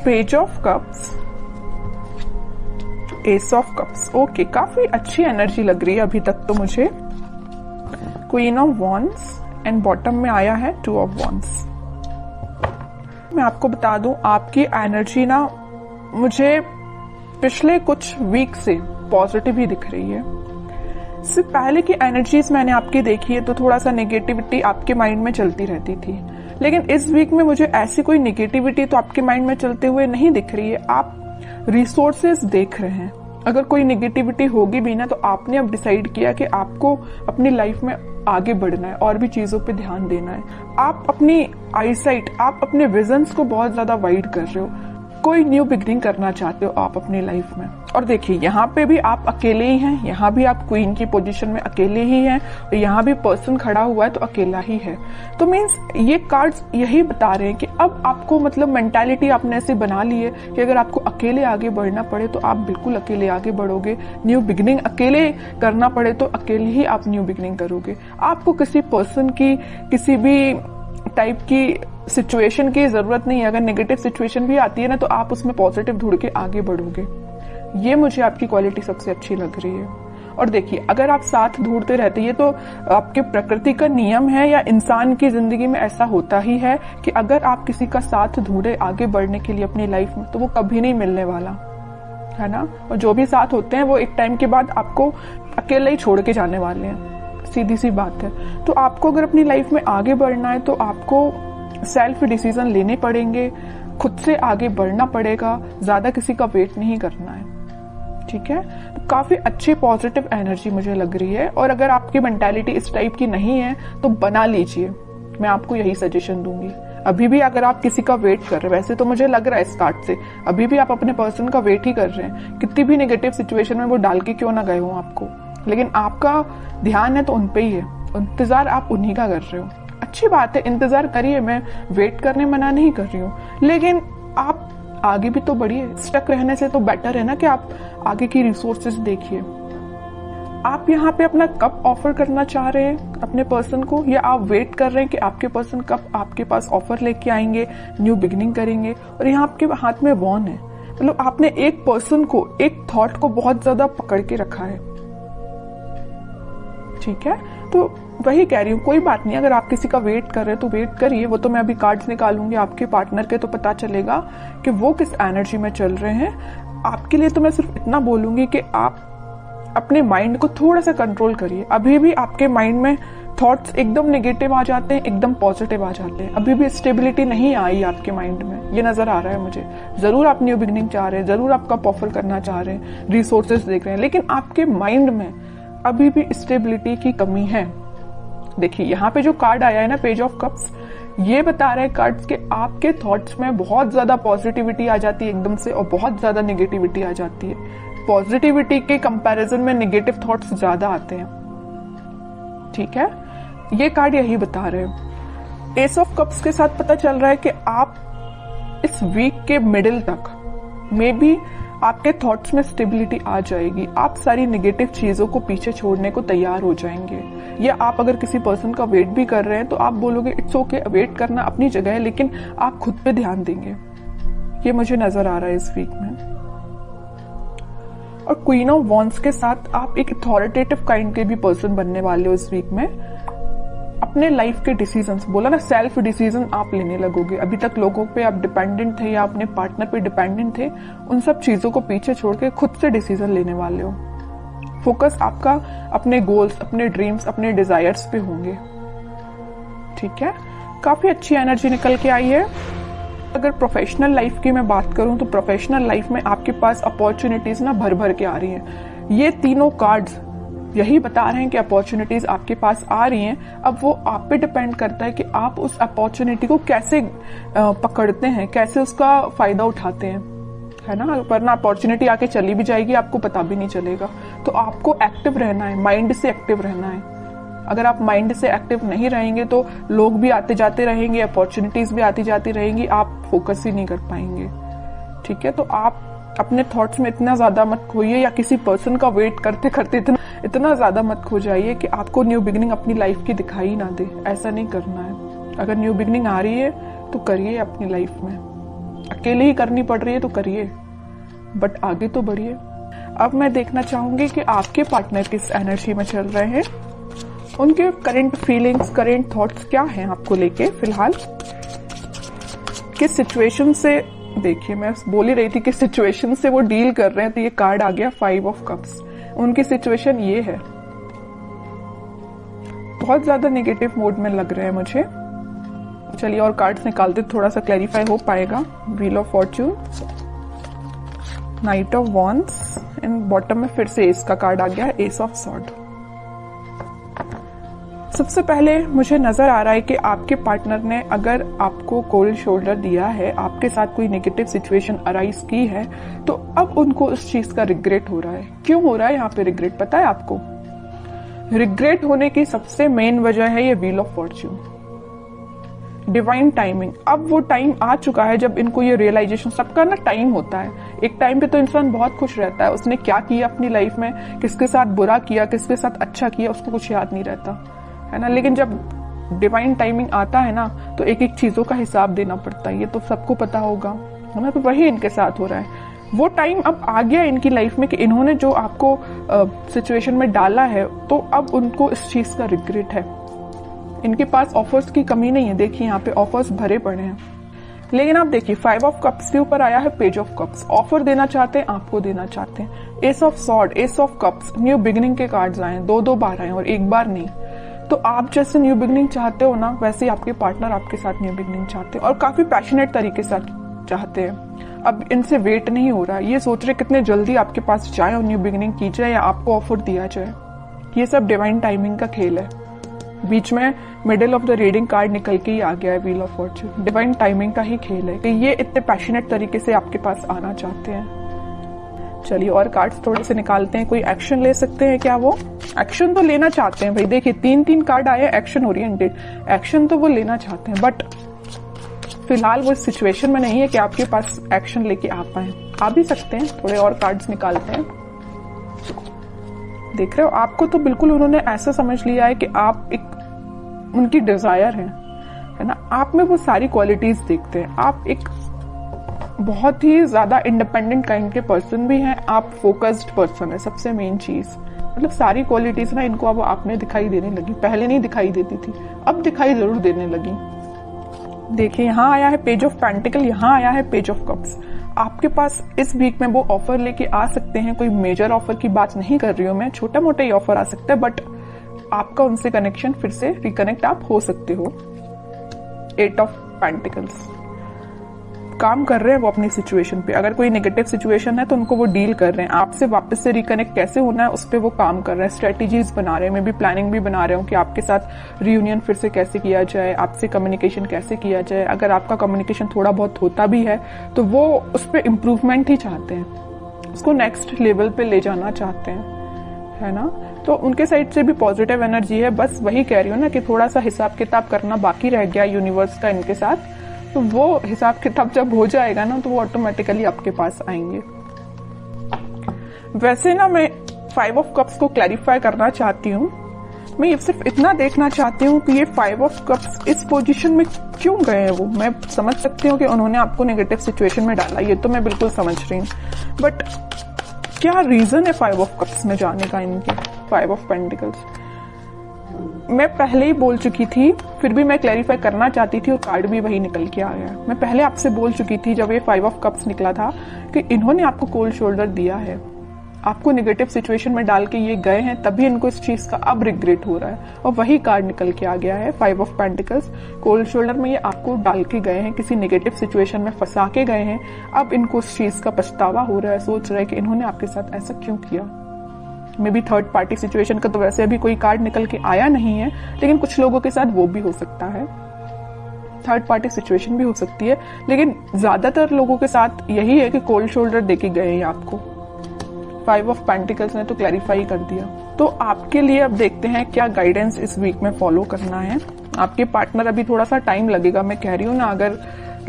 Page of cups, S of cups. Okay, काफी अच्छी energy लग रही है अभी तक तो मुझे। Queen of wands and bottom में आया है टू ऑफ वॉन्ड्स। मैं आपको बता दूं, आपकी एनर्जी ना मुझे पिछले कुछ वीक से पॉजिटिव ही दिख रही है। इससे पहले की एनर्जीज मैंने आपकी देखी है तो थोड़ा सा नेगेटिविटी आपके माइंड में चलती रहती थी, लेकिन इस वीक में मुझे ऐसी कोई नेगेटिविटी तो आपके माइंड में चलते हुए नहीं दिख रही है। आप रिसोर्सेज देख रहे हैं। अगर कोई नेगेटिविटी होगी भी ना तो आपने अब डिसाइड किया कि आपको अपनी लाइफ में आगे बढ़ना है और भी चीजों पे ध्यान देना है। आप अपनी आईसाइट, आप अपने विजन्स को बहुत ज्यादा वाइड कर रहे हो। कोई न्यू बिगनिंग करना चाहते हो आप अपनी लाइफ में। और देखिए, यहाँ पे भी आप अकेले ही हैं, यहाँ भी आप क्वीन की पोजीशन में अकेले ही हैं, और यहाँ भी पर्सन खड़ा हुआ है तो अकेला ही है। तो मीन्स ये कार्ड्स यही बता रहे हैं कि अब आपको मतलब मेंटालिटी आपने ऐसे बना ली है कि अगर आपको अकेले आगे बढ़ना पड़े तो आप बिल्कुल अकेले आगे बढ़ोगे। न्यू बिगनिंग अकेले करना पड़े तो अकेले ही आप न्यू बिगनिंग करोगे। आपको किसी पर्सन की, किसी भी टाइप की सिचुएशन की जरूरत नहीं है। अगर नेगेटिव सिचुएशन भी आती है ना तो आप उसमें पॉजिटिव ढूंढ के आगे बढ़ोगे। ये मुझे आपकी क्वालिटी सबसे अच्छी लग रही है। और देखिए, अगर आप साथ ढूंढते रहते, ये तो आपके प्रकृति का नियम है या इंसान की जिंदगी में ऐसा होता ही है कि अगर आप किसी का साथ ढूंढे आगे बढ़ने के लिए अपनी लाइफ में तो वो कभी नहीं मिलने वाला, है ना। और जो भी साथ होते हैं वो एक टाइम के बाद आपको अकेले ही छोड़ के जाने वाले हैं, सीधी सी बात है। तो आपको अगर अपनी लाइफ में आगे बढ़ना है तो आपको सेल्फ डिसीजन लेने पड़ेंगे, खुद से आगे बढ़ना पड़ेगा, ज्यादा किसी का वेट नहीं करना है, ठीक है। तो काफी अच्छी पॉजिटिव एनर्जी मुझे लग रही है। और अगर आपकी मेंटालिटी इस टाइप की नहीं है तो बना लीजिए, मैं आपको यही सजेशन दूंगी। अभी भी अगर आप किसी का वेट कर रहे हैं, वैसे तो मुझे लग रहा है इस कार्ड से अभी भी आप अपने पर्सन का वेट ही कर रहे हैं, कितनी भी नेगेटिव सिचुएशन में वो डाल के क्यों ना गए हो आपको, लेकिन आपका ध्यान है तो उन पे ही है, इंतजार आप उन्हीं का कर रहे हो। अच्छी बात है, इंतजार करिए, मैं वेट करने मना नहीं कर रही हूँ, लेकिन आप आगे भी तो बढ़िए। स्टक रहने से तो बेटर है ना कि आप आगे की रिसोर्सेज देखिए। आप यहाँ पे अपना कब ऑफर करना चाह रहे हैं अपने पर्सन को, या आप वेट कर रहे हैं कि आपके पर्सन कब आपके पास ऑफर लेके आएंगे, न्यू बिगिनिंग करेंगे। और यहाँ आपके हाथ में वॉन है, मतलब आपने एक पर्सन को, एक थॉट को बहुत ज्यादा पकड़ के रखा है, ठीक है। तो वही कह रही हूँ, कोई बात नहीं, अगर आप किसी का वेट कर रहे हैं तो वेट करिए। वो तो मैं अभी कार्ड्स निकालूंगी आपके पार्टनर के, तो पता चलेगा कि वो किस एनर्जी में चल रहे हैं। आपके लिए तो मैं सिर्फ इतना बोलूंगी कि आप अपने माइंड को थोड़ा सा कंट्रोल करिए। अभी भी आपके माइंड में थॉट्स एकदम नेगेटिव आ जाते हैं, एकदम पॉजिटिव आ जाते हैं। अभी भी स्टेबिलिटी नहीं आई आपके माइंड में, ये नजर आ रहा है मुझे। जरूर आप न्यू बिगिनिंग चाह रहे हैं, जरूर आप कप ऑफर करना चाह रहे हैं, रिसोर्सेज देख रहे हैं, लेकिन आपके माइंड में अभी भी स्टेबिलिटी की कमी है। देखिए, यहाँ पे जो कार्ड आया है ना, पेज ऑफ कप्स, ये बता रहे हैं कार्ड्स के आपके थॉट्स में बहुत ज्यादा पॉजिटिविटी आ जाती है एकदम से, और बहुत ज्यादा नेगेटिविटी आ जाती है। पॉजिटिविटी के कंपैरिजन में नेगेटिव थॉट्स ज्यादा आते हैं, ठीक है। ये कार्ड यही बता रहे हैं। एस ऑफ कप्स के साथ पता चल रहा है कि आप इस वीक के मिडिल तक मे बी आपके थॉट्स में स्टेबिलिटी आ जाएगी। आप सारी नेगेटिव चीजों को पीछे छोड़ने को तैयार हो जाएंगे। या आप अगर किसी पर्सन का वेट भी कर रहे हैं तो आप बोलोगे इट्स ओके, वेट करना अपनी जगह है, लेकिन आप खुद पे ध्यान देंगे। ये मुझे नजर आ रहा है इस वीक में। और क्वीन ऑफ वॉन्ड्स के साथ आप एक अथॉरिटेटिव काइंड के भी पर्सन बनने वाले हो इस वीक में। अपने लाइफ के डिसीजंस, बोला ना, सेल्फ डिसीजन आप लेने लगोगे। अभी तक लोगों पे आप डिपेंडेंट थे या अपने पार्टनर पे डिपेंडेंट थे, उन सब चीजों को पीछे छोड़ के खुद से डिसीजन लेने वाले हो। फोकस आपका अपने गोल्स, अपने ड्रीम्स, अपने डिजायर्स पे होंगे, ठीक है। काफी अच्छी एनर्जी निकल के आई है। अगर प्रोफेशनल लाइफ की मैं बात करूं तो प्रोफेशनल लाइफ में आपके पास अपॉर्चुनिटीज ना भर भर के आ रही हैं। ये तीनों कार्ड्स यही बता रहे हैं कि अपॉर्चुनिटीज आपके पास आ रही हैं। अब वो आप पे डिपेंड करता है कि आप उस अपॉर्चुनिटी को कैसे पकड़ते हैं, कैसे उसका फायदा उठाते हैं, है ना। वरना अपॉर्चुनिटी आके चली भी जाएगी, आपको पता भी नहीं चलेगा। तो आपको एक्टिव रहना है, माइंड से एक्टिव रहना है। अगर आप माइंड से एक्टिव नहीं रहेंगे तो लोग भी आते जाते रहेंगे, अपॉर्चुनिटीज भी आती जाती रहेंगी, आप फोकस ही नहीं कर पाएंगे, ठीक है। तो आप अपने थॉट्स में इतना ज्यादा मत खोइए, या किसी पर्सन का वेट करते करते इतना ज्यादा मत खो जाइए कि आपको न्यू बिगिनिंग अपनी लाइफ की दिखाई ना दे। ऐसा नहीं करना है। अगर न्यू बिगिनिंग आ रही है तो करिए अपनी लाइफ में, अकेले ही करनी पड़ रही है तो करिए, बट आगे तो बढ़िए। अब मैं देखना चाहूंगी कि आपके पार्टनर किस एनर्जी में चल रहे हैं, उनके करंट फीलिंग्स, करंट थॉट्स क्या हैं आपको लेके फिलहाल, किस सिचुएशन से, देखिए मैं बोल ही रही थी किस सिचुएशन से वो डील कर रहे हैं, तो ये कार्ड आ गया 5 ऑफ कप्स। उनकी सिचुएशन ये है, बहुत ज्यादा नेगेटिव मोड में लग रहे हैं मुझे। चलिए और कार्ड्स निकालते, थोड़ा सा क्लैरिफाई हो पाएगा। Wheel of Fortune, night of wands and bottom में फिर से एस का कार्ड आ गया है, एस ऑफ सॉर्ड। सबसे पहले मुझे नजर आ रहा है कि आपके पार्टनर ने अगर आपको कोल्ड शोल्डर दिया है, आपके साथ कोई नेगेटिव सिचुएशन अराइज की है, तो अब उनको उस चीज का रिग्रेट हो रहा है। क्यों हो रहा है यहाँ पे रिग्रेट, पता है आपको? रिग्रेट होने की सबसे मेन वजह है ये wheel of Fortune, divine timing. अब वो टाइम आ चुका है जब इनको ये रियलाइजेशन, सबका ना टाइम होता है, एक टाइम पे तो इंसान बहुत खुश रहता है, उसने क्या किया अपनी लाइफ में, किसके साथ बुरा किया, किसके साथ अच्छा किया, उसको कुछ याद नहीं रहता है ना। लेकिन जब डिवाइन टाइमिंग आता है ना, तो एक एक चीजों का हिसाब देना पड़ता है, ये तो सबको पता होगा है ना। तो वही इनके साथ हो रहा है। वो टाइम अब आ गया इनकी लाइफ में कि इन्होंने जो आपको सिचुएशन में डाला है, तो अब उनको इस चीज का रिग्रेट है। इनके पास ऑफर्स की कमी नहीं है, देखिए यहाँ पे ऑफर्स भरे पड़े हैं। लेकिन आप देखिए 5 ऑफ कप्स के ऊपर आया है पेज ऑफ कप्स। ऑफर देना चाहते हैं, आपको देना चाहते हैं। S of sword, S of cups, new beginning के कार्ड्स आए, 2-2 बार आए और एक बार नहीं। तो आप जैसे न्यू बिगिनिंग चाहते हो ना, वैसे ही आपके पार्टनर आपके साथ न्यू बिगिनिंग चाहते हैं और काफी पैशनेट तरीके से चाहते हैं। अब इनसे वेट नहीं हो रहा, ये सोच रहे कितने जल्दी आपके पास जाए और न्यू बिगिनिंग की जाए या आपको ऑफर दिया जाए। ये सब डिवाइन टाइमिंग का खेल है। बीच में middle of the reading card निकल के ही आ गया है wheel of Fortune. Divine timing का ही खेल है कि ये इतने पैशनेट तरीके से आपके पास आना चाहते हैं। चलिए और कार्ड्स थोड़े से निकालते हैं। कोई एक्शन ले सकते हैं क्या? वो एक्शन तो लेना चाहते हैं भाई। देखिए 3-3 कार्ड आए एक्शन ओरिएंटेड, एक्शन तो वो लेना चाहते हैं, बट फिलहाल वो सिचुएशन में नहीं है कि आपके पास एक्शन लेके आ पाए। आ भी सकते हैं। थोड़े और कार्ड्स निकालते हैं। देख रहे हो, आपको तो बिल्कुल उन्होंने ऐसा समझ लिया है कि आप एक उनकी डिजायर है ना। आप में वो सारी क्वालिटीज देखते हैं। आप एक बहुत ही ज्यादा इंडिपेंडेंट काइंड के पर्सन भी हैं, आप फोकस्ड पर्सन है, सबसे मेन चीज। मतलब सारी क्वालिटीज ना इनको अब आप में दिखाई देने लगी। पहले नहीं दिखाई देती थी, अब दिखाई जरूर देने लगी। देखिए यहाँ आया है पेज ऑफ पेंटिकल, यहाँ आया है पेज ऑफ कप्स। आपके पास इस वीक में वो ऑफर लेके आ सकते हैं। कोई मेजर ऑफर की बात नहीं कर रही हूँ मैं, छोटा मोटा ही ऑफर आ सकता है, बट आपका उनसे कनेक्शन फिर से रिकनेक्ट आप हो सकते हो। 8 ऑफ पेंटिकल्स, काम कर रहे हैं वो अपनी सिचुएशन पे। अगर कोई नेगेटिव सिचुएशन है तो उनको वो डील कर रहे हैं। आपसे वापस से रिकनेक्ट कैसे होना है उस पर वो काम कर रहे हैं, स्ट्रेटेजीज बना रहे हैं। मैं भी प्लानिंग भी बना रहे हूँ कि आपके साथ रियूनियन फिर से कैसे किया जाए, आपसे कम्युनिकेशन कैसे किया जाए। अगर आपका कम्युनिकेशन थोड़ा बहुत होता भी है तो वो उस पर इम्प्रूवमेंट ही चाहते हैं, उसको नेक्स्ट लेवल पे ले जाना चाहते हैं, है ना। तो उनके साइड से भी पॉजिटिव एनर्जी है। बस वही कह रही हूँ ना कि थोड़ा सा हिसाब किताब करना बाकी रह गया यूनिवर्स का इनके साथ। तो वो हिसाब किताब जब हो जाएगा ना तो वो ऑटोमेटिकली आपके पास आएंगे। वैसे ना मैं 5 ऑफ कप्स को क्लैरिफाई करना चाहती हूँ। मैं ये सिर्फ इतना देखना चाहती हूँ कि ये 5 ऑफ कप्स इस पोजीशन में क्यों गए हैं। वो मैं समझ सकती हूँ कि उन्होंने आपको नेगेटिव सिचुएशन में डाला, ये तो मैं बिल्कुल समझ रही हूँ, बट क्या रीजन है 5 ऑफ कप्स में जाने का इनके? 5 ऑफ पेंटिकल्स मैं पहले ही बोल चुकी थी, फिर भी मैं क्लैरिफाई करना चाहती थी और कार्ड भी वही निकल के आ गया। मैं पहले आपसे बोल चुकी थी जब ये 5 ऑफ कप्स निकला था कि इन्होंने आपको कोल्ड शोल्डर दिया है, आपको नेगेटिव सिचुएशन में डाल के ये गए हैं, तभी इनको इस चीज का अब रिग्रेट हो रहा है। और वही कार्ड निकल के आ गया है 5 ऑफ पेंटिकल्स। कोल्ड शोल्डर में ये आपको डाल के गए हैं, किसी नेगेटिव सिचुएशन में फंसा के गए हैं। अब इनको उस चीज का पछतावा हो रहा है, सोच रहे हैं कि इन्होंने आपके साथ ऐसा क्यों किया। May be third party situation का तो वैसे अभी कोई कार्ड निकल के आया नहीं है, लेकिन कुछ लोगों के साथ वो भी हो सकता है, थर्ड पार्टी सिचुएशन भी हो सकती है। लेकिन ज्यादातर लोगों के साथ यही है कि कोल्ड शोल्डर देके गए हैं आपको। 5 ऑफ पेंटिकल्स ने तो क्लैरिफाई कर दिया। तो आपके लिए अब देखते हैं क्या गाइडेंस इस वीक में फॉलो करना है। आपके पार्टनर अभी थोड़ा सा टाइम लगेगा, मैं कह रही हूँ ना, अगर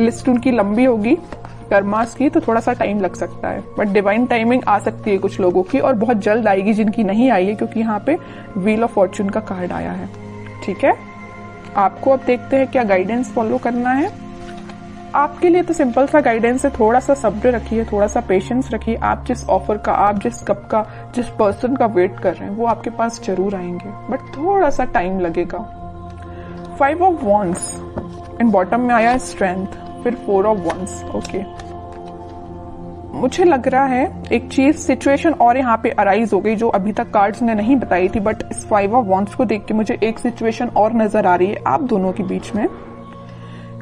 लिस्ट उनकी लंबी होगी कर्मास की तो थोड़ा सा टाइम लग सकता है, बट डिवाइन टाइमिंग आ सकती है कुछ लोगों की और बहुत जल्द आएगी जिनकी नहीं आई है, क्योंकि यहाँ पे व्हील ऑफ फॉर्च्यून का कार्ड आया है। ठीक है, आपको अब देखते हैं क्या गाइडेंस फॉलो करना है। आपके लिए तो सिंपल सा गाइडेंस है, थोड़ा सा सब्र रखिए, थोड़ा सा पेशेंस रखिए। आप जिस ऑफर का, आप जिस कप का, जिस पर्सन का वेट कर रहे हैं वो आपके पास जरूर आएंगे, बट थोड़ा सा टाइम लगेगा। 5 ऑफ वॉन्ड्स एंड बॉटम में आया है स्ट्रेंथ, फिर 4 ऑफ वॉन्ड्स। ओके, मुझे लग रहा है एक चीज, सिचुएशन और यहाँ पे अराइज हो गई जो अभी तक कार्ड्स ने नहीं बताई थी, बट इस 5 ऑफ वॉन्ड्स को देख के मुझे एक सिचुएशन और नजर आ रही है आप दोनों के बीच में,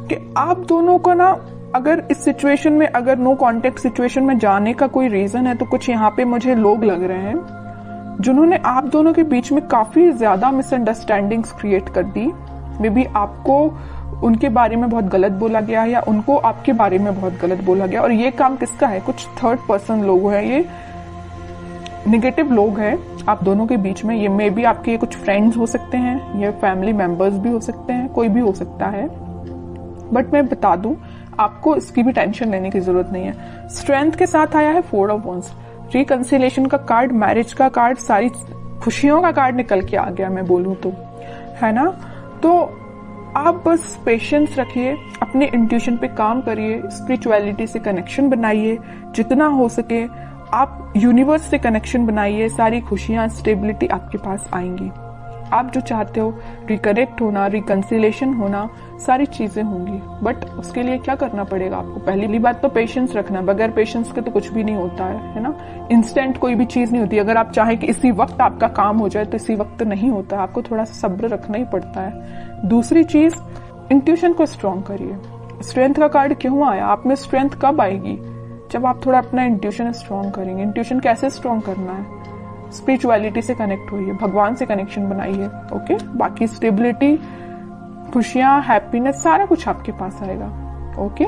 कि आप दोनों को ना, अगर इस सिचुएशन में, अगर नो कॉन्टेक्ट सिचुएशन में जाने का कोई रीजन है, तो कुछ यहाँ पे मुझे लोग लग रहे हैं जिन्होंने आप दोनों के बीच में काफी ज्यादा मिसअंडरस्टैंडिंग्स क्रिएट कर दी। मे बी आपको उनके बारे में बहुत गलत बोला गया है, या उनको आपके बारे में बहुत गलत बोला गया, और ये काम किसका है? कुछ थर्ड पर्सन लोग हैं, ये निगेटिव लोग हैं आप दोनों के बीच में। ये मे बी आपके कुछ फ्रेंड्स हो सकते हैं, ये फैमिली मेंबर्स भी हो सकते हैं, कोई भी हो सकता है। बट मैं बता दूं, आपको इसकी भी टेंशन लेने की जरूरत नहीं है। स्ट्रेंथ के साथ आया है 4 ऑफ वॉन्ड्स, रिकंसिलिएशन का कार्ड, मैरिज का कार्ड, सारी खुशियों का कार्ड निकल के आ गया, मैं बोलूं तो, है ना। तो आप बस पेशेंस रखिए, अपने इंट्यूशन पे काम करिए, स्पिरिचुअलिटी से कनेक्शन बनाइए, जितना हो सके आप यूनिवर्स से कनेक्शन बनाइए, सारी खुशियां, स्टेबिलिटी आपके पास आएंगी। आप जो चाहते हो, रिकनेक्ट होना, रिकंसिलेशन होना, सारी चीजें होंगी। बट उसके लिए क्या करना पड़ेगा आपको? पहली बात तो पेशेंस रखना, बगैर पेशेंस के तो कुछ भी नहीं होता है ना। इंस्टेंट कोई भी चीज नहीं होती। अगर आप चाहें कि इसी वक्त आपका काम हो जाए तो इसी वक्त तो नहीं होता, आपको थोड़ा सा सब्र रखना ही पड़ता है। दूसरी चीज, इंट्यूशन को स्ट्रॉन्ग करिए। स्ट्रेंथ का कार्ड क्यों आया? आप में स्ट्रेंथ कब आएगी? जब आप थोड़ा अपना इंट्यूशन स्ट्रॉन्ग करेंगे। इंट्यूशन कैसे स्ट्रॉन्ग करना है? स्पिरिचुअलिटी से कनेक्ट होइए, भगवान से कनेक्शन बनाइए। ओके, बाकी स्टेबिलिटी, खुशियां, हैप्पीनेस, सारा कुछ आपके पास आएगा। ओके।